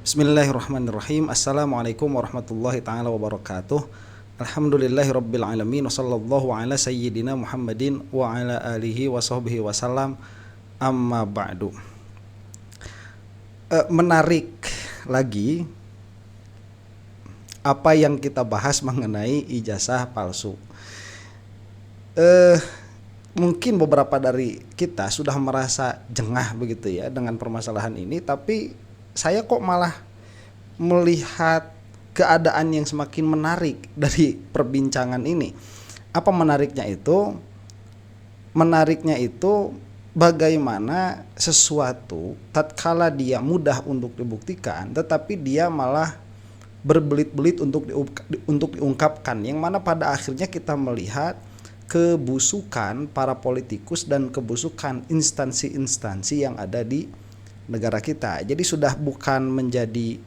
Bismillahirrahmanirrahim. Assalamualaikum warahmatullahi ta'ala wabarakatuh. Alhamdulillahirabbil alamin wa sallallahu ala sayyidina Muhammadin wa ala alihi wa sahbihi wasallam. Amma ba'du. Menarik lagi apa yang kita bahas mengenai ijazah palsu. Mungkin beberapa dari kita sudah merasa jengah begitu ya dengan permasalahan ini, tapi saya kok malah melihat keadaan yang semakin menarik dari perbincangan ini. Apa menariknya itu? Menariknya itu bagaimana sesuatu tatkala dia mudah untuk dibuktikan, tetapi dia malah berbelit-belit untuk diungkapkan, yang mana pada akhirnya kita melihat kebusukan para politikus dan kebusukan instansi-instansi yang ada di negara kita. Jadi sudah bukan menjadi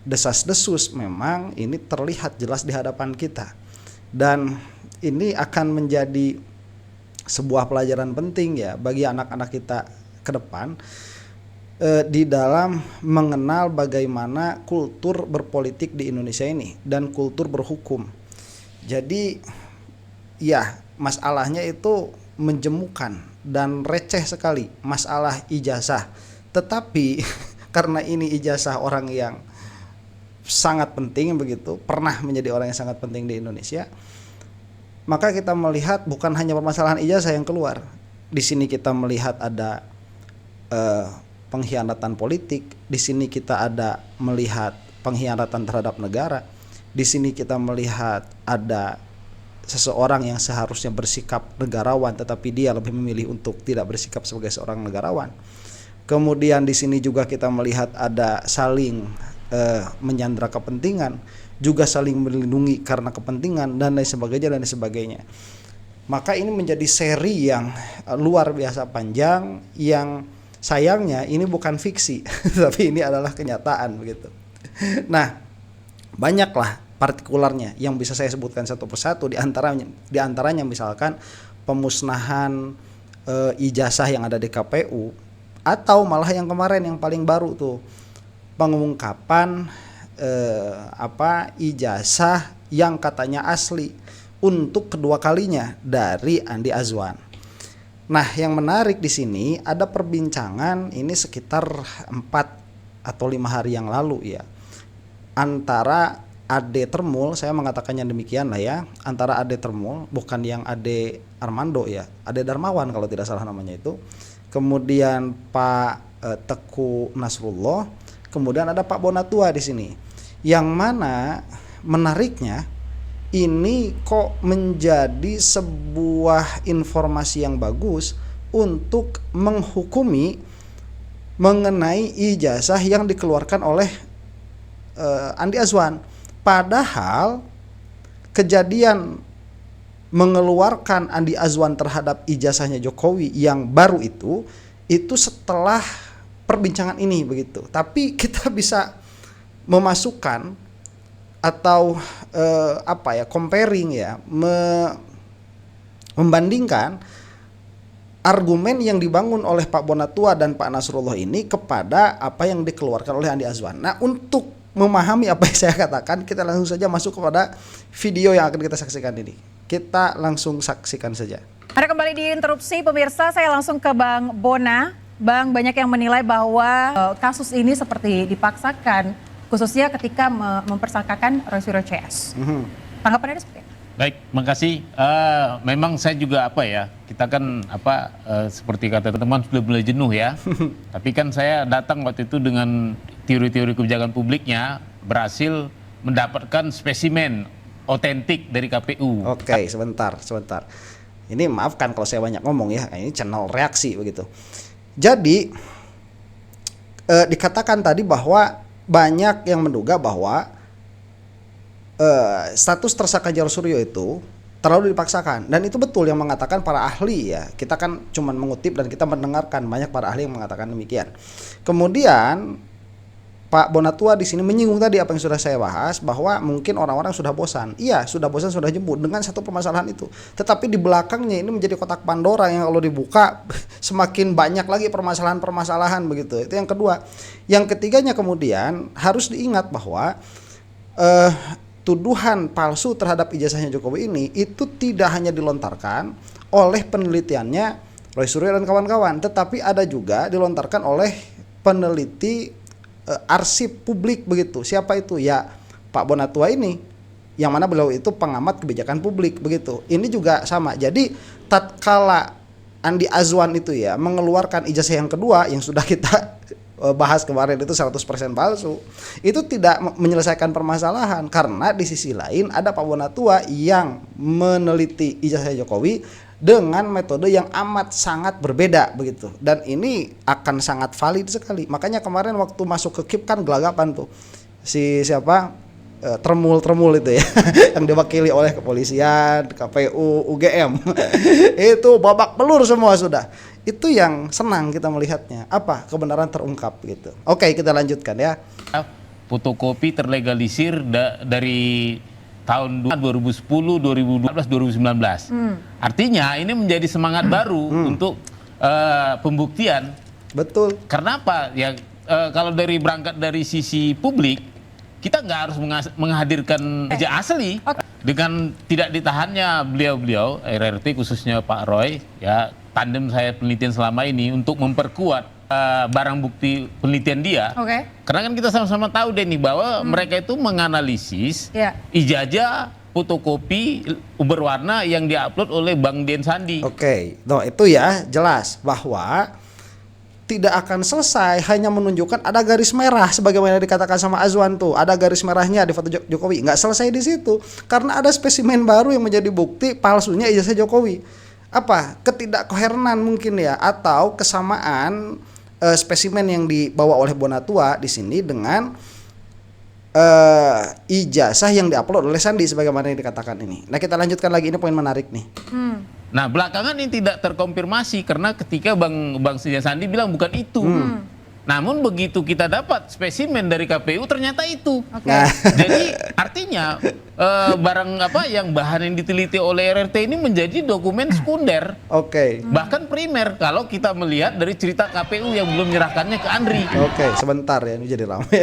desas-desus, memang ini terlihat jelas di hadapan kita, dan ini akan menjadi sebuah pelajaran penting ya bagi anak-anak kita ke depan di dalam mengenal bagaimana kultur berpolitik di Indonesia ini dan kultur berhukum. Jadi ya, masalahnya itu menjemukan dan receh sekali, masalah ijazah. Tetapi karena ini ijazah orang yang sangat penting begitu, pernah menjadi orang yang sangat penting di Indonesia, maka kita melihat bukan hanya permasalahan ijazah yang keluar. Di sini kita melihat ada pengkhianatan politik, di sini kita ada melihat pengkhianatan terhadap negara, di sini kita melihat ada seseorang yang seharusnya bersikap negarawan tetapi dia lebih memilih untuk tidak bersikap sebagai seorang negarawan. Kemudian di sini juga kita melihat ada saling menyandra kepentingan, juga saling melindungi karena kepentingan, dan lain sebagainya. Maka ini menjadi seri yang luar biasa panjang, yang sayangnya ini bukan fiksi tapi ini adalah kenyataan begitu. Nah, banyaklah partikularnya yang bisa saya sebutkan satu persatu. Di antaranya misalkan pemusnahan ijazah yang ada di KPU, atau malah yang kemarin yang paling baru tuh, pengungkapan ijazah yang katanya asli untuk kedua kalinya dari Andi Azwan. Nah, yang menarik di sini ada perbincangan ini sekitar 4 atau 5 hari yang lalu ya, antara Ade Termul, saya mengatakannya demikian lah ya, antara Ade Termul, bukan yang Ade Armando ya, Ade Darmawan kalau tidak salah namanya itu, kemudian Pak Teku Nasrullah, kemudian ada Pak Bonatua di sini. Yang mana menariknya ini kok menjadi sebuah informasi yang bagus untuk menghukumi mengenai ijazah yang dikeluarkan oleh Andi Azwan. Padahal kejadian mengeluarkan Andi Azwan terhadap ijazahnya Jokowi yang baru itu setelah perbincangan ini begitu. Tapi kita bisa memasukkan atau comparing ya, membandingkan argumen yang dibangun oleh Pak Bonatua dan Pak Nasrullah ini kepada apa yang dikeluarkan oleh Andi Azwan. Nah, untuk memahami apa yang saya katakan, kita langsung saja masuk kepada video yang akan kita saksikan ini. Kita langsung saksikan saja. Ada kembali di interupsi pemirsa, saya langsung ke Bang Bona. Bang, banyak yang menilai bahwa kasus ini seperti dipaksakan, khususnya ketika mempersangkakan Roy CS. Tanggapan Anda seperti apa? Baik, makasih. Memang saya juga kita kan seperti kata teman sudah mulai jenuh ya. Tapi kan saya datang waktu itu dengan teori-teori kebijakan publiknya, berhasil mendapatkan spesimen otentik dari KPU. Oke, sebentar. Ini maafkan kalau saya banyak ngomong ya, ini channel reaksi begitu. Jadi dikatakan tadi bahwa banyak yang menduga bahwa status tersangka Jarod Suryo itu terlalu dipaksakan, dan itu betul yang mengatakan para ahli ya. Kita kan cuma mengutip dan kita mendengarkan banyak para ahli yang mengatakan demikian. Kemudian Pak Bonatua di sini menyinggung tadi apa yang sudah saya bahas, bahwa mungkin orang-orang sudah bosan. Iya, sudah bosan, sudah jemu dengan satu permasalahan itu. Tetapi di belakangnya ini menjadi kotak Pandora yang kalau dibuka semakin banyak lagi permasalahan-permasalahan begitu. Itu yang kedua. Yang ketiganya kemudian harus diingat bahwa tuduhan palsu terhadap ijazahnya Jokowi ini itu tidak hanya dilontarkan oleh penelitiannya Roy Suryo dan kawan-kawan, tetapi ada juga dilontarkan oleh peneliti arsip publik begitu. Siapa itu? Ya Pak Bonatua ini, yang mana beliau itu pengamat kebijakan publik begitu. Ini juga sama. Jadi tatkala Andi Azwan itu ya mengeluarkan ijazah yang kedua yang sudah kita bahas kemarin itu 100% palsu, itu tidak menyelesaikan permasalahan, karena di sisi lain ada Pak Bonatua yang meneliti ijazah Jokowi dengan metode yang amat sangat berbeda begitu, dan ini akan sangat valid sekali. Makanya kemarin waktu masuk ke KIP kan gelagapan tuh si siapa Tremul itu ya yang diwakili oleh kepolisian, KPU, UGM itu babak belur semua sudah. Itu yang senang kita melihatnya, apa kebenaran terungkap gitu. Oke, kita lanjutkan ya. Fotokopi terlegalisir dari tahun 2010, 2012, 2019. Artinya ini menjadi semangat baru untuk pembuktian. Betul. Karena apa? Ya kalau berangkat dari sisi publik, kita nggak harus menghadirkan aja asli. Dengan tidak ditahannya beliau-beliau RRT khususnya Pak Roy, ya tandem saya penelitian selama ini untuk memperkuat barang bukti penelitian dia. Karena kan kita sama-sama tahu deh nih bahwa mereka itu menganalisis ijazah fotokopi berwarna yang diupload oleh Bang Dian Sandi. No, itu ya jelas bahwa tidak akan selesai hanya menunjukkan ada garis merah sebagaimana dikatakan sama Azwan tuh, ada garis merahnya di foto Jokowi. Nggak selesai di situ karena ada spesimen baru yang menjadi bukti palsunya ijazah Jokowi. Apa? Ketidakkoherenan mungkin ya, atau kesamaan spesimen yang dibawa oleh Bonatua di sini dengan ijazah yang diupload oleh Sandi sebagaimana yang dikatakan ini. Nah, kita lanjutkan lagi, ini poin menarik nih. Nah, belakangan ini tidak terkonfirmasi karena ketika Bang Sandi bilang bukan itu. Namun begitu kita dapat spesimen dari KPU ternyata itu. Jadi artinya barang apa yang bahan yang diteliti oleh RRT ini menjadi dokumen sekunder. Bahkan primer kalau kita melihat dari cerita KPU yang belum menyerahkannya ke Andri. Sebentar ya, ini jadi ramai.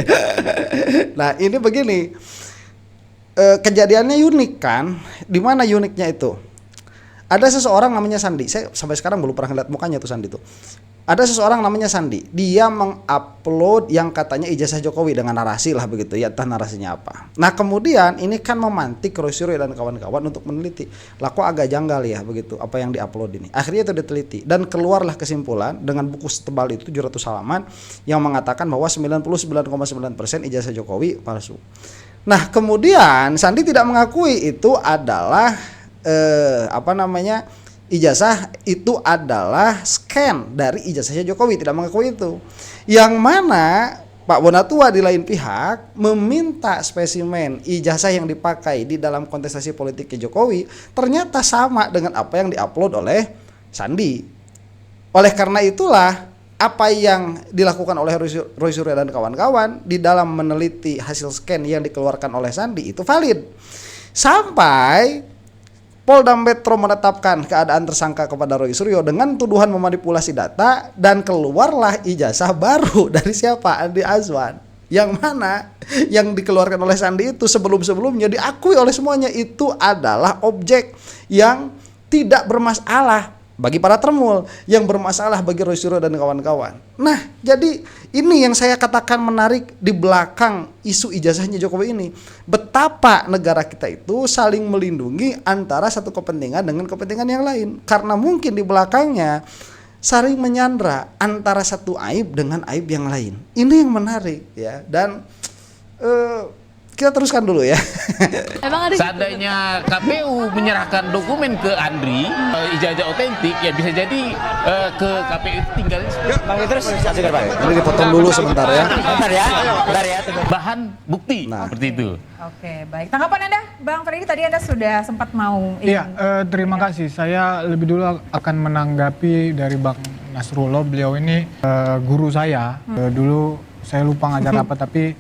Nah, ini begini. Kejadiannya unik kan? Di mana uniknya itu? Ada seseorang namanya Sandi. Saya sampai sekarang belum pernah lihat mukanya tuh Sandi tuh. Ada seseorang namanya Sandi, dia mengupload yang katanya ijazah Jokowi dengan narasi lah begitu ya, entah narasinya apa. Nah kemudian ini kan memantik Roy Suryo dan kawan-kawan untuk meneliti, lah kok agak janggal ya begitu apa yang diupload ini. Akhirnya itu diteliti dan keluarlah kesimpulan dengan buku setebal itu 700 halaman yang mengatakan bahwa 99,9% ijazah Jokowi palsu. Nah kemudian Sandi tidak mengakui itu adalah ijazah itu adalah scan dari ijazahnya Jokowi, tidak mengakui itu. Yang mana Pak Bonatua di lain pihak meminta spesimen ijazah yang dipakai di dalam kontestasi politiknya Jokowi ternyata sama dengan apa yang diupload oleh Sandi. Oleh karena itulah apa yang dilakukan oleh Roy Suryo dan kawan-kawan di dalam meneliti hasil scan yang dikeluarkan oleh Sandi itu valid. Sampai Polda Metro menetapkan keadaan tersangka kepada Roy Suryo dengan tuduhan memanipulasi data dan keluarlah ijazah baru dari siapa? Andi Azwan. Yang mana yang dikeluarkan oleh Sandi itu sebelum-sebelumnya diakui oleh semuanya itu adalah objek yang tidak bermasalah bagi para Tremul, yang bermasalah bagi Roy Suryo dan kawan-kawan. Nah, jadi ini yang saya katakan menarik di belakang isu ijazahnya Jokowi ini. Betapa negara kita itu saling melindungi antara satu kepentingan dengan kepentingan yang lain. Karena mungkin di belakangnya saling menyandra antara satu aib dengan aib yang lain. Ini yang menarik ya. Dan kita teruskan dulu ya. Seandainya KPU menyerahkan dokumen ke Andri, ijazah otentik, ya bisa jadi ke KPU itu tinggal terus Pak. Ini dipotong dulu sebentar ya. Bentar ya. Bahan bukti seperti itu. Oke, baik. Tanggapan Anda, Bang Freddy, tadi Anda sudah sempat mau Iya, terima kasih. Saya lebih dulu akan menanggapi dari Bang Nasrullah. Beliau ini guru saya. Dulu saya lupa ngajar apa, tapi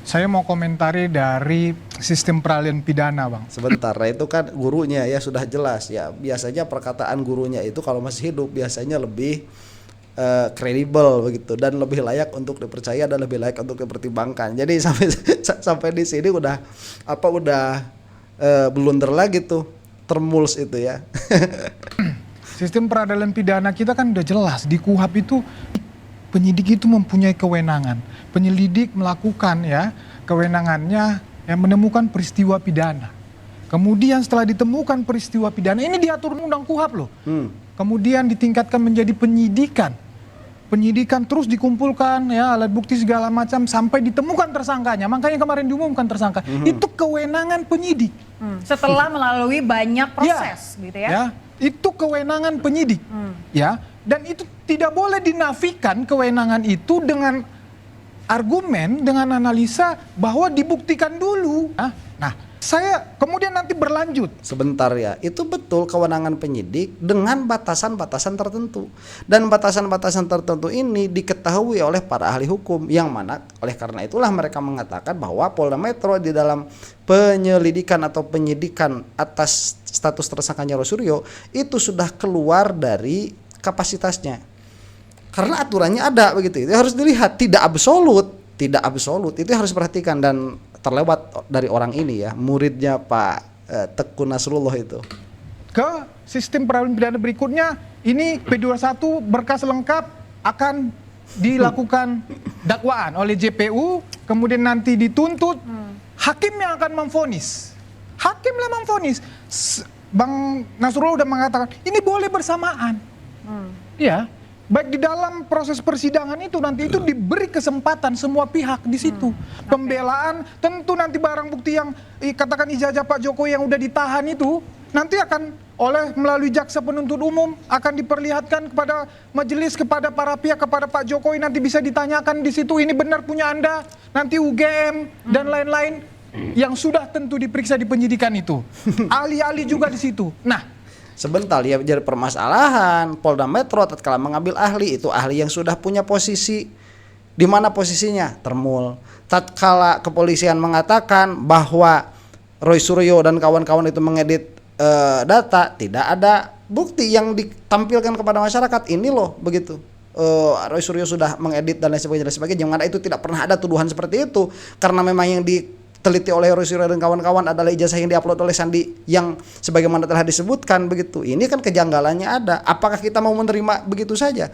saya mau komentari dari sistem peralihan pidana, Bang. Sebentar, nah itu kan gurunya ya sudah jelas ya. Biasanya perkataan gurunya itu kalau masih hidup biasanya lebih kredibel begitu dan lebih layak untuk dipercaya dan lebih layak untuk dipertimbangkan. Jadi sampai di sini udah blunder lagi tuh, termuls itu ya. Sistem peradilan pidana kita kan udah jelas di KUHP itu penyidik itu mempunyai kewenangan. Penyelidik melakukan ya kewenangannya yang menemukan peristiwa pidana. Kemudian setelah ditemukan peristiwa pidana ini diatur undang KUHP loh. Kemudian ditingkatkan menjadi penyidikan. Penyidikan terus dikumpulkan ya alat bukti segala macam sampai ditemukan tersangkanya. Makanya kemarin diumumkan tersangka. Itu kewenangan penyidik. Setelah melalui banyak proses gitu ya. Ya, itu kewenangan penyidik. Ya, dan itu tidak boleh dinafikan kewenangan itu dengan argumen, dengan analisa bahwa dibuktikan dulu. Nah, saya kemudian nanti berlanjut. Sebentar ya, itu betul kewenangan penyidik dengan batasan-batasan tertentu. Dan batasan-batasan tertentu ini diketahui oleh para ahli hukum, yang mana oleh karena itulah mereka mengatakan bahwa Polda Metro di dalam penyelidikan atau penyidikan atas status tersangkanya Roy Suryo itu sudah keluar dari kapasitasnya. Karena aturannya ada begitu. Itu harus dilihat, tidak absolut itu harus diperhatikan dan terlewat dari orang ini ya, muridnya Pak Teguh Nasrullah itu. Ke sistem peradilan pidana berikutnya, ini P21 berkas lengkap akan dilakukan dakwaan oleh JPU, kemudian nanti dituntut, hakim yang akan memvonis. Hakimlah memvonis. Bang Nasrullah udah mengatakan ini boleh bersamaan. Ya, baik di dalam proses persidangan itu nanti itu diberi kesempatan semua pihak di situ. Pembelaan tentu nanti barang bukti yang katakan ijazah Pak Jokowi yang udah ditahan itu nanti akan melalui jaksa penuntut umum akan diperlihatkan kepada majelis, kepada para pihak, kepada Pak Jokowi, nanti bisa ditanyakan di situ ini benar punya Anda, nanti UGM dan lain-lain yang sudah tentu diperiksa di penyidikan itu. Ahli-ahli juga di situ. Nah, sebentar ya, jadi permasalahan Polda Metro tatkala mengambil ahli itu ahli yang sudah punya posisi. Di mana posisinya? Termul. Tatkala kepolisian mengatakan bahwa Roy Suryo dan kawan-kawan itu mengedit data, tidak ada bukti yang ditampilkan kepada masyarakat. Ini loh begitu. Roy Suryo sudah mengedit dan lain sebagainya. Yang mana itu tidak pernah ada tuduhan seperti itu, karena memang yang diteliti oleh Roy Suryo dan kawan-kawan adalah ijazah yang diupload oleh Sandi yang sebagaimana telah disebutkan begitu. Ini kan kejanggalannya ada. Apakah kita mau menerima begitu saja?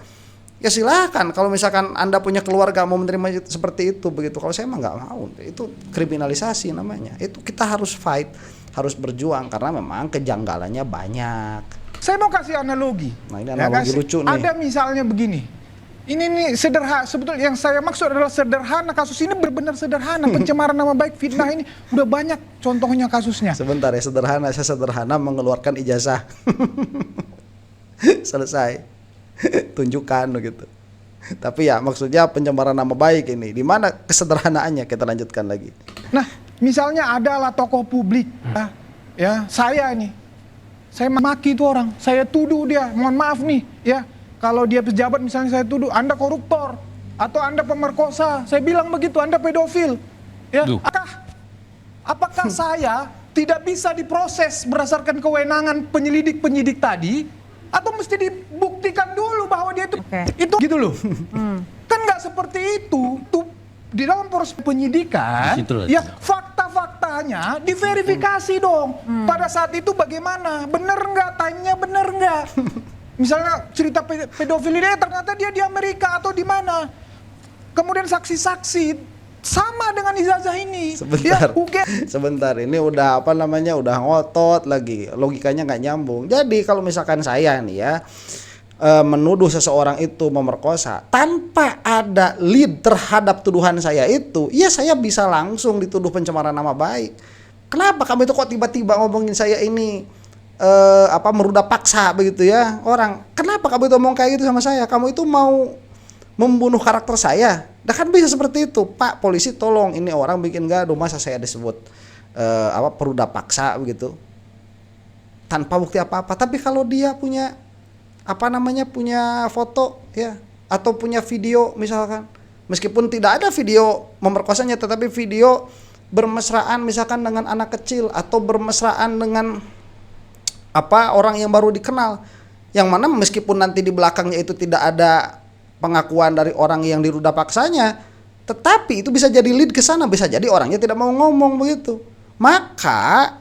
Ya silakan. Kalau misalkan Anda punya keluarga mau menerima seperti itu begitu. Kalau saya mah nggak mau. Itu kriminalisasi namanya. Itu kita harus fight, harus berjuang karena memang kejanggalannya banyak. Saya mau kasih analogi. Nah ini analogi lucu nih. Ada misalnya begini. Ini nih sederhana, sebetulnya yang saya maksud adalah sederhana, kasus ini benar-benar sederhana. Pencemaran nama baik, fitnah ini udah banyak contohnya kasusnya. Sebentar ya, saya sederhana mengeluarkan ijazah. Selesai. Tunjukkan gitu. Tapi ya maksudnya pencemaran nama baik ini, di mana kesederhanaannya, kita lanjutkan lagi. Nah, misalnya adalah tokoh publik, ya saya maki itu orang, saya tuduh dia, mohon maaf nih, ya. Kalau dia pejabat misalnya saya tuduh Anda koruptor atau Anda pemerkosa, saya bilang begitu, Anda pedofil. Ya, apakah saya tidak bisa diproses berdasarkan kewenangan penyidik tadi, atau mesti dibuktikan dulu bahwa dia itu gitu loh. Kan nggak seperti itu. Tuh di dalam proses penyidikan, ya fakta-faktanya diverifikasi dong. Pada saat itu bagaimana? Bener nggak? Tanya bener nggak? Misalnya cerita pedofil ini ternyata dia di Amerika atau di mana. Kemudian saksi-saksi sama dengan ijazah ini. Sebentar, ini udah udah ngotot lagi. Logikanya nggak nyambung. Jadi kalau misalkan saya nih ya menuduh seseorang itu memerkosa tanpa ada lead terhadap tuduhan saya itu, ya saya bisa langsung dituduh pencemaran nama baik. Kenapa kamu itu kok tiba-tiba ngomongin saya ini meruda paksa begitu ya orang? Kenapa kamu itu ngomong kayak gitu sama saya? Kamu itu mau membunuh karakter saya? Nah kan bisa seperti itu. Pak polisi tolong, ini orang bikin gaduh, masa saya disebut peruda paksa begitu tanpa bukti apa-apa. Tapi kalau dia punya punya foto ya atau punya video misalkan, Meskipun tidak ada video memerkosanya, tetapi video bermesraan misalkan dengan anak kecil atau bermesraan dengan orang yang baru dikenal, yang mana meskipun nanti di belakangnya itu tidak ada pengakuan dari orang yang diruda paksanya, tetapi itu bisa jadi lead ke sana, bisa jadi orangnya tidak mau ngomong begitu. Maka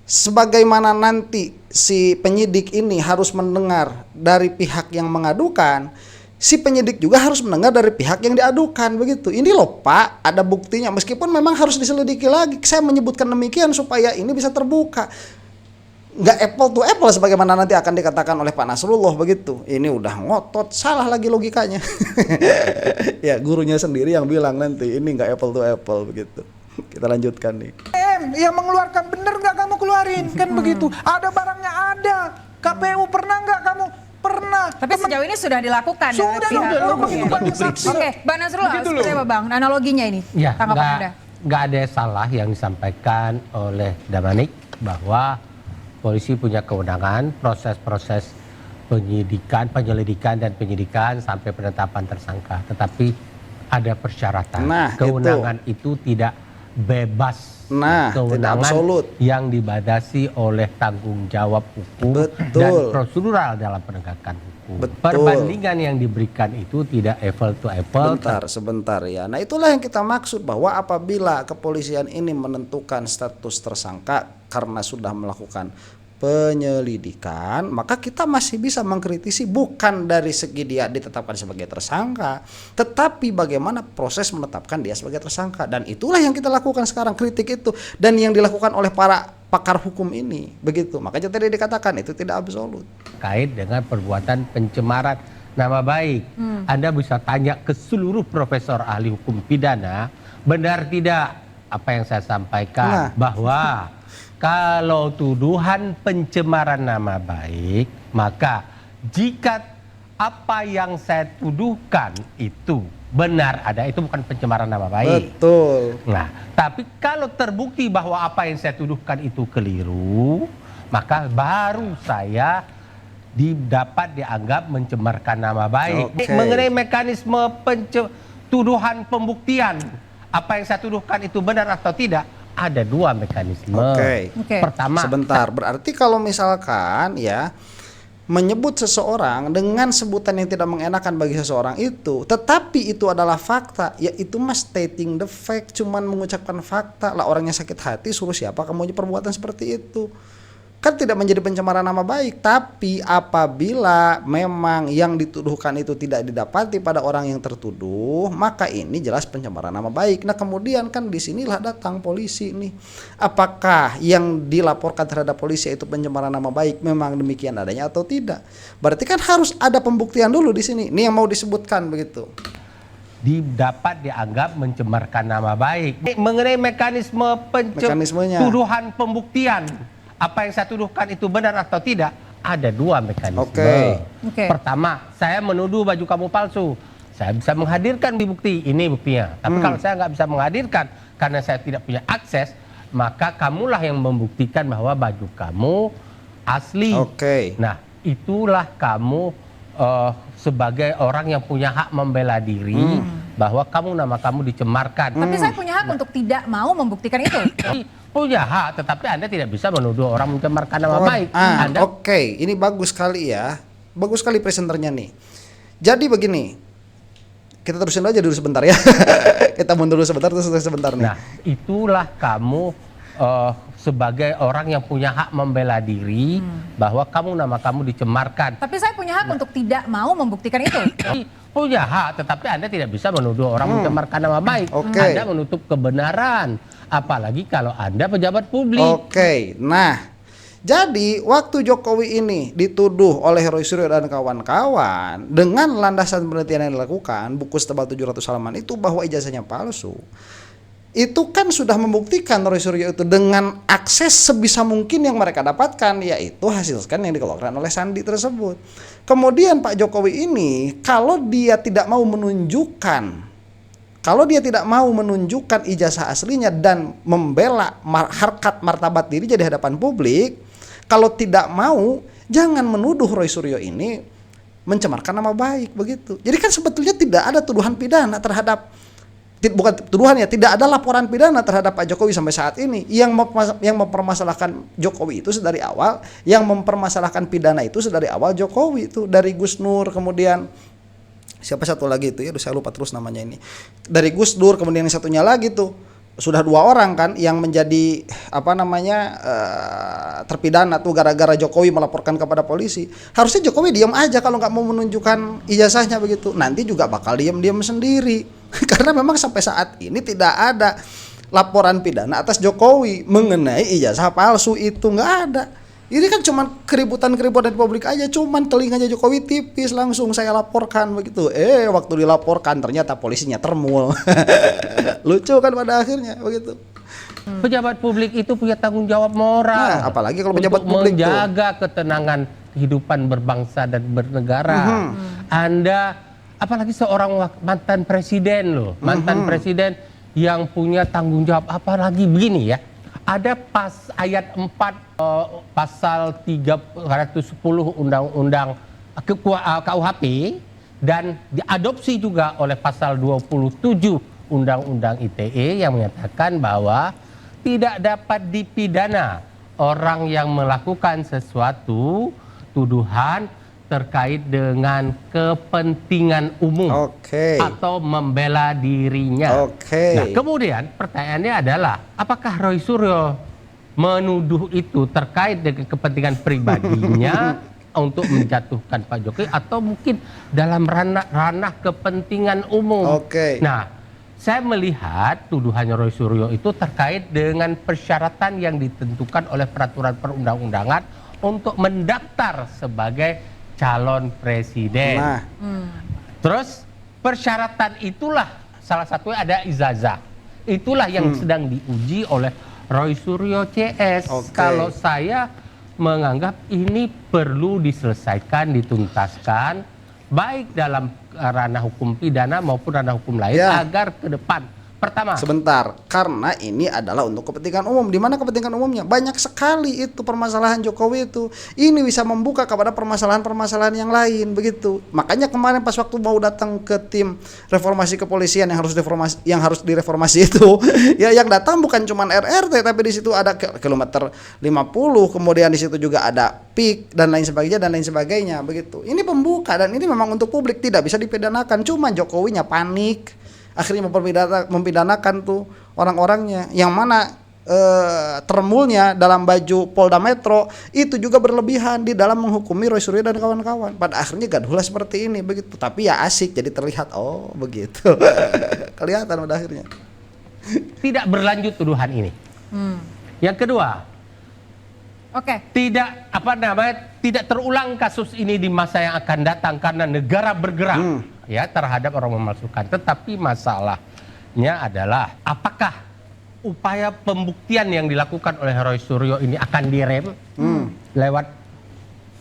sebagaimana nanti si penyidik ini harus mendengar dari pihak yang mengadukan, si penyidik juga harus mendengar dari pihak yang diadukan begitu. Ini loh Pak, ada buktinya, meskipun memang harus diselidiki lagi. Saya menyebutkan demikian supaya ini bisa terbuka. Nggak apple to apple sebagaimana nanti akan dikatakan oleh Pak Nasrullah begitu. Ini udah ngotot, salah lagi logikanya. Ya gurunya sendiri yang bilang nanti ini nggak apple to apple begitu. Kita lanjutkan nih. Yang mengeluarkan bener nggak kamu keluarin kan begitu. Ada barangnya ada. KPU pernah nggak kamu? Pernah. Tapi sejauh ini sudah dilakukan Sudah pihak dong, hukum begitu ya? banyak saksi. Oke, Bang Nasrullah, Begitu seperti loh. apa Bang? Analoginya ini, Ya, tanggapan Anda. nggak ada salah yang disampaikan oleh Damanik bahwa polisi punya kewenangan proses-proses penyelidikan dan penyidikan sampai penetapan tersangka. Tetapi ada persyaratan. Nah, kewenangan itu tidak bebas. Nah, tidak absolut. Yang dibatasi oleh tanggung jawab hukum Betul. dan prosedural dalam penegakan hukum. Betul. Perbandingan yang diberikan itu tidak apple to apple. Sebentar ya. Nah itulah yang kita maksud, bahwa apabila kepolisian ini menentukan status tersangka karena sudah melakukan penyelidikan, maka kita masih bisa mengkritisi bukan dari segi dia ditetapkan sebagai tersangka, tetapi bagaimana proses menetapkan dia sebagai tersangka. Dan itulah yang kita lakukan sekarang, kritik itu, dan yang dilakukan oleh para pakar hukum ini begitu. Makanya tadi dikatakan itu tidak absolut. Terkait dengan perbuatan pencemaran nama baik. Anda bisa tanya ke seluruh profesor ahli hukum pidana, benar tidak apa yang saya sampaikan, bahwa kalau tuduhan pencemaran nama baik, maka jika apa yang saya tuduhkan itu benar ada, itu bukan pencemaran nama baik. Betul. Nah, tapi kalau terbukti bahwa apa yang saya tuduhkan itu keliru, maka baru saya dapat dianggap mencemarkan nama baik. Oke. Mengenai mekanisme tuduhan pembuktian, apa yang saya tuduhkan itu benar atau tidak, ada dua mekanisme. Oke. Pertama, Sebentar, berarti kalau misalkan ya menyebut seseorang dengan sebutan yang tidak mengenakan bagi seseorang itu, tetapi itu adalah fakta, ya itu mas stating the fact, cuman mengucapkan fakta. Lah orangnya sakit hati, suruh siapa kamu perbuatan seperti itu? Kan tidak menjadi pencemaran nama baik. Tapi apabila memang yang dituduhkan itu tidak didapati pada orang yang tertuduh, maka ini jelas pencemaran nama baik. Nah kemudian kan disinilah datang polisi nih. Apakah yang dilaporkan terhadap polisi itu pencemaran nama baik memang demikian adanya atau tidak? Berarti kan harus ada pembuktian dulu di sini. Ini yang mau disebutkan begitu. dapat dianggap mencemarkan nama baik. Mengenai mekanisme Mekanismenya. tuduhan pembuktian, apa yang saya tuduhkan itu benar atau tidak, ada dua mekanisme. Oke. Pertama, saya menuduh baju kamu palsu. Saya bisa menghadirkan bukti, ini buktinya. Tapi kalau saya nggak bisa menghadirkan karena saya tidak punya akses, maka kamulah yang membuktikan bahwa baju kamu asli. Oke. Nah, itulah kamu sebagai orang yang punya hak membela diri bahwa nama kamu dicemarkan. Tapi saya punya hak untuk tidak mau membuktikan itu. Punya hak, tetapi Anda tidak bisa menuduh orang mencemarkan nama baik. Anda Oke, ini bagus sekali ya. Bagus sekali presenternya nih. Jadi begini, kita terusin aja dulu sebentar ya. Kita mundur dulu sebentar, terus sebentar nih. Nah, itulah kamu sebagai orang yang punya hak membela diri bahwa nama kamu dicemarkan. Tapi saya punya hak untuk tidak mau membuktikan itu. Punya hak, tetapi Anda tidak bisa menuduh orang mencemarkan nama baik. Oke. Anda menutup kebenaran, apalagi kalau Anda pejabat publik. Oke, nah jadi waktu Jokowi ini dituduh oleh Roy Suryo dan kawan-kawan dengan landasan penelitian yang dilakukan, buku setebal 700 halaman itu, bahwa ijazahnya palsu, itu kan sudah membuktikan Roy Suryo itu dengan akses sebisa mungkin yang mereka dapatkan, yaitu hasil scan yang dikeluarkan oleh Sandi tersebut. Kemudian Pak Jokowi ini kalau dia tidak mau menunjukkan ijazah aslinya dan membela harkat martabat dirinya di hadapan publik, kalau tidak mau, jangan menuduh Roy Suryo ini mencemarkan nama baik begitu. Jadi kan sebetulnya tidak ada tuduhan pidana terhadap bukan tuduhan ya, tidak ada laporan pidana terhadap Pak Jokowi sampai saat ini. Yang mempermasalahkan Jokowi itu sedari awal, yang mempermasalahkan pidana itu sedari awal Jokowi itu, dari Gus Nur, kemudian siapa satu lagi itu ya, saya lupa terus namanya ini. Dari Gus Dur, kemudian yang satunya lagi tuh sudah 2 orang kan yang menjadi terpidana tuh gara-gara Jokowi melaporkan kepada polisi. Harusnya Jokowi diam aja kalau nggak mau menunjukkan ijazahnya begitu. Nanti juga bakal diam-diam sendiri. Karena memang sampai saat ini tidak ada laporan pidana atas Jokowi mengenai ijazah palsu itu, nggak ada. Ini kan cuman keributan-keributan di publik aja, cuman telinganya Jokowi tipis langsung saya laporkan begitu. Waktu dilaporkan ternyata polisinya termul. Lucu kan pada akhirnya begitu. Pejabat publik itu punya tanggung jawab moral. Nah, apalagi kalau pejabat untuk publik menjaga ketenangan kehidupan berbangsa dan bernegara. Anda apalagi seorang mantan presiden loh, mantan presiden yang punya tanggung jawab, apalagi begini ya. Ada ayat 4 pasal 310 Undang-Undang KUHP dan diadopsi juga oleh pasal 27 Undang-Undang ITE yang menyatakan bahwa tidak dapat dipidana orang yang melakukan sesuatu tuduhan terkait dengan kepentingan umum atau membela dirinya. Nah, kemudian pertanyaannya adalah apakah Roy Suryo menuduh itu terkait dengan kepentingan pribadinya untuk menjatuhkan Pak Jokowi atau mungkin dalam ranah kepentingan umum. Nah, saya melihat tuduhannya Roy Suryo itu terkait dengan persyaratan yang ditentukan oleh peraturan perundang-undangan untuk mendaftar sebagai calon presiden. Terus persyaratan itulah salah satunya ada ijazah. Itulah yang sedang diuji oleh Roy Suryo CS. Kalau saya menganggap ini perlu diselesaikan, dituntaskan baik dalam ranah hukum pidana maupun ranah hukum lain agar ke depan. Pertama, sebentar, karena ini adalah untuk kepentingan umum. Di mana kepentingan umumnya? Banyak sekali itu permasalahan Jokowi itu. Ini bisa membuka kepada permasalahan-permasalahan yang lain begitu. Makanya kemarin pas waktu mau datang ke tim reformasi kepolisian yang harus direformasi itu, ya yang datang bukan cuma RRT tapi di situ ada kilometer 50, kemudian di situ juga ada PIK dan lain sebagainya begitu. Ini pembuka dan ini memang untuk publik, tidak bisa dipidanakan. Cuma Jokowinya panik. Akhirnya mempidanakan tuh orang-orangnya, yang mana termulnya dalam baju Polda Metro itu juga berlebihan di dalam menghukumi Roy Suryo dan kawan-kawan. Pada akhirnya gaduhlah seperti ini begitu. Tapi ya asik, jadi terlihat begitu. Kelihatan pada akhirnya. Tidak berlanjut tuduhan ini. Yang kedua, tidak terulang kasus ini di masa yang akan datang karena negara bergerak ya terhadap orang memalsukan. Tetapi masalahnya adalah apakah upaya pembuktian yang dilakukan oleh Roy Suryo ini akan direm lewat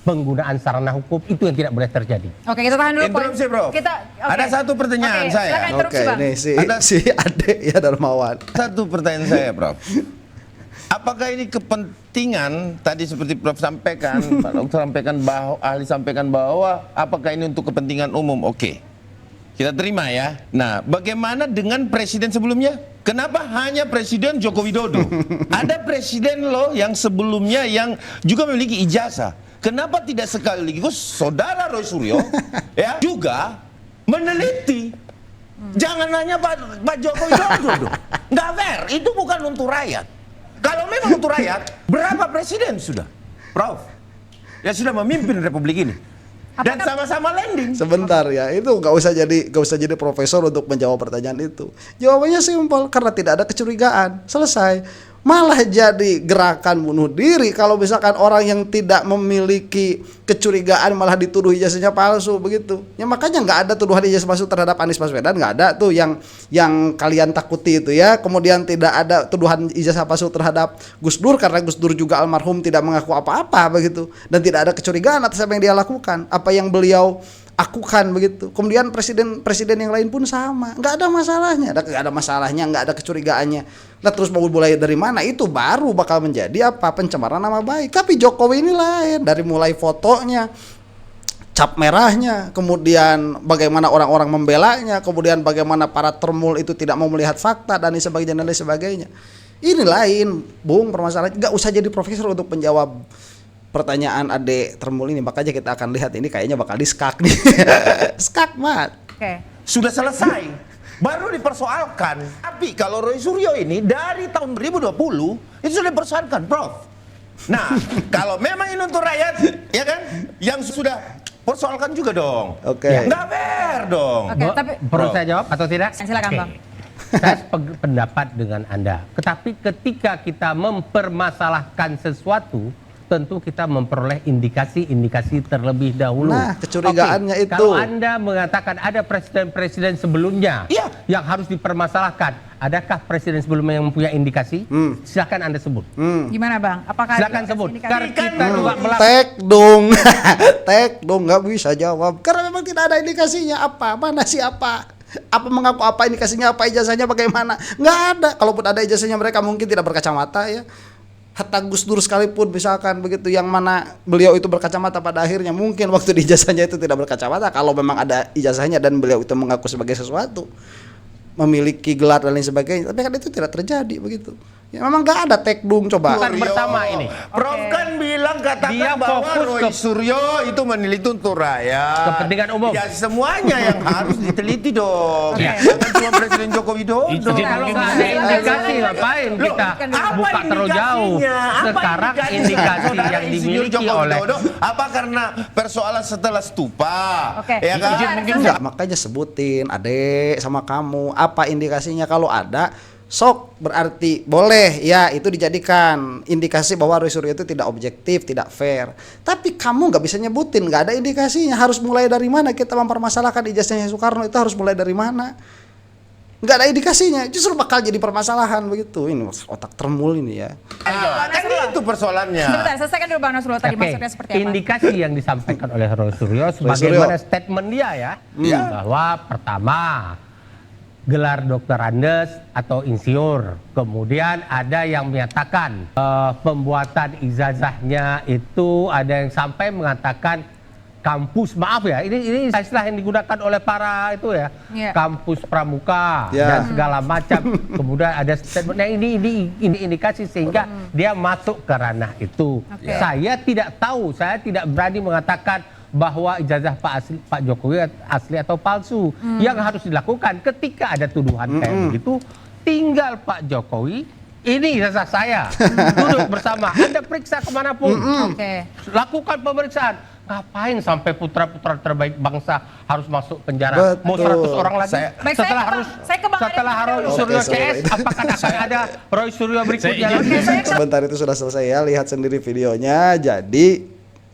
penggunaan sarana hukum, itu yang tidak boleh terjadi. Kita tahan dulu. Interupsi, Bro. Ada satu pertanyaan saya. Ini si Ade ya Darmawan. Satu pertanyaan saya, Prof. Apakah ini kepentingan tadi seperti Prof sampaikan, Pak Dokter sampaikan bahwa ahli sampaikan bahwa apakah ini untuk kepentingan umum? Kita terima ya. Nah, bagaimana dengan presiden sebelumnya? Kenapa hanya Presiden Joko Widodo? Ada presiden loh yang sebelumnya yang juga memiliki ijazah. Kenapa tidak sekaligus saudara Roy Suryo ya juga meneliti? Jangan hanya Pak Joko Widodo. Nggak fair. Itu bukan untuk rakyat. Kalau memang untuk rakyat, berapa presiden sudah, Prof? Ya sudah memimpin republik ini. Dan sama-sama landing. Sebentar ya, itu nggak usah jadi profesor untuk menjawab pertanyaan itu. Jawabannya simpel, karena tidak ada kecurigaan. Selesai. Malah jadi gerakan bunuh diri kalau misalkan orang yang tidak memiliki kecurigaan malah dituduh ijazahnya palsu begitu. Ya makanya nggak ada tuduhan ijazah palsu terhadap Anies Baswedan, nggak ada tuh yang kalian takuti itu ya. Kemudian tidak ada tuduhan ijazah palsu terhadap Gus Dur karena Gus Dur juga almarhum tidak mengaku apa-apa begitu, dan tidak ada kecurigaan atas apa yang dia lakukan, apa yang beliau akukan begitu. Kemudian presiden yang lain pun sama, nggak ada masalahnya, nggak ada kecurigaannya. Nah terus mau mulai dari mana, itu baru bakal menjadi pencemaran nama baik. Tapi Jokowi ini lain, dari mulai fotonya, cap merahnya, kemudian bagaimana orang-orang membelanya, kemudian bagaimana para termul itu tidak mau melihat fakta dan lain sebagainya. Ini lain, Bung, permasalahan. Nggak usah jadi profesor untuk menjawab pertanyaan adik termul ini. Makanya kita akan lihat ini kayaknya bakal diskak nih. Skak, Mat. Oke. Sudah selesai, baru dipersoalkan. Tapi kalau Roy Suryo ini dari tahun 2020 itu sudah dipersoalkan, Prof. Nah, kalau memang ini untuk rakyat, ya kan, yang sudah persoalkan juga dong. Oke. Ya, nggak fair dong. Oke, tapi Perlu saya jawab atau tidak? silakan, Oke. Bang. Saya pendapat dengan Anda. Tetapi ketika kita mempermasalahkan sesuatu, tentu kita memperoleh indikasi-indikasi terlebih dahulu. Nah, kecurigaannya Oke, itu. Kalau Anda mengatakan ada presiden-presiden sebelumnya Iya. yang harus dipermasalahkan, adakah presiden sebelumnya yang mempunyai indikasi? Silakan Anda sebut. Gimana, Bang? Apakah Silakan ada sebut. indikasi- Karena kita juga melakukan Tek dong. Tek dong, nggak bisa jawab. Karena memang tidak ada indikasinya apa, mana siapa. Apa mengaku apa, indikasinya apa, ijazahnya bagaimana. Nggak ada. Kalaupun ada ijazahnya mereka mungkin tidak berkacamata ya. Hatta Gus Dur sekalipun misalkan begitu, yang mana beliau itu berkacamata pada akhirnya, mungkin waktu di ijazahnya itu tidak berkacamata. Kalau memang ada ijazahnya dan beliau itu mengaku sebagai sesuatu, memiliki gelar dan lain sebagainya, tapi kan itu tidak terjadi begitu. Ya memang nggak ada tekdung, coba. Bukan bersama ini. Prof kan bilang, katakan Dia bahwa fokus Roy Suryo itu meneliti untuk rakyat. Kepentingan umum. Ya semuanya yang harus diteliti dong. Ya. Jangan cuma Presiden Joko Widodo. Jadi Kalau mungkin nggak ada indikasi, ngapain Loh, kita apa buka terlalu jauh? indikasinya? Apa Sekarang indikasi saudara yang Insinyur dimiliki Joko oleh Widodo, apa karena persoalan setelah stupa? Oke. Ya kan? Enggak, makanya sebutin adek sama kamu apa indikasinya. Kalau ada, sok berarti boleh ya itu dijadikan indikasi bahwa Roy Suryo itu tidak objektif, tidak fair. Tapi kamu nggak bisa nyebutin, nggak ada indikasinya. Harus mulai dari mana kita mempermasalahkan ijazahnya Soekarno, itu harus mulai dari mana? Nggak ada indikasinya, justru bakal jadi permasalahan begitu. Ini otak termul ini ya. Kan itu persoalannya. Sebentar, selesaikan dulu Bang Nasrullah tadi Oke, maksudnya seperti apa? indikasi yang disampaikan oleh Roy Suryo sebagaimana statement dia ya, bahwa pertama gelar Dr. Andes atau insinyur, kemudian ada yang menyatakan pembuatan ijazahnya itu ada yang sampai mengatakan kampus, maaf ya, ini istilah yang digunakan oleh para itu ya, Iya. kampus pramuka Ya. dan segala macam. Kemudian ada statement, nah ini indikasi sehingga dia masuk ke ranah itu. Oke. Saya tidak tahu, saya tidak berani mengatakan bahwa ijazah Pak Jokowi asli atau palsu. Yang harus dilakukan ketika ada tuduhan kayak begitu, tinggal Pak Jokowi, ini ijazah saya, duduk bersama, Anda periksa kemanapun, Oke. lakukan pemeriksaan. Ngapain sampai putra-putra terbaik bangsa harus masuk penjara? Mau 100 orang lagi? Baik, saya ke Bang Setelah Arif Roy dulu. Suryo Oke, CS, apakah akan ada Roy Suryo berikutnya? Sebentar, itu sudah selesai ya, lihat sendiri videonya. Jadi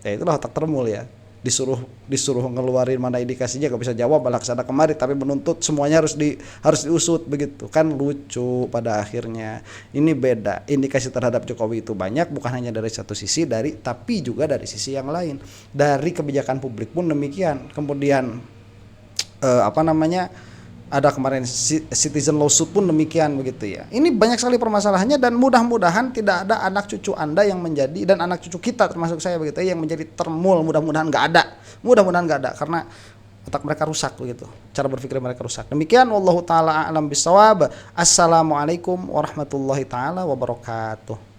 ya itulah otak termul ya. Disuruh ngeluarin mana indikasinya gak bisa jawab, malah kesana kemari, tapi menuntut semuanya harus diusut begitu kan, lucu pada akhirnya. Ini beda, indikasi terhadap Jokowi itu banyak, bukan hanya dari satu sisi, tapi juga dari sisi yang lain, dari kebijakan publik pun demikian. Kemudian ada kemarin citizen lawsuit pun demikian begitu ya. Ini banyak sekali permasalahannya, dan mudah-mudahan tidak ada anak cucu Anda yang menjadi, dan anak cucu kita termasuk saya begitu ya, yang menjadi termul. Mudah-mudahan nggak ada, karena otak mereka rusak begitu, cara berpikir mereka rusak. Demikian, wallahu taala a'lam bissawab. Assalamualaikum warahmatullahi taala wabarakatuh.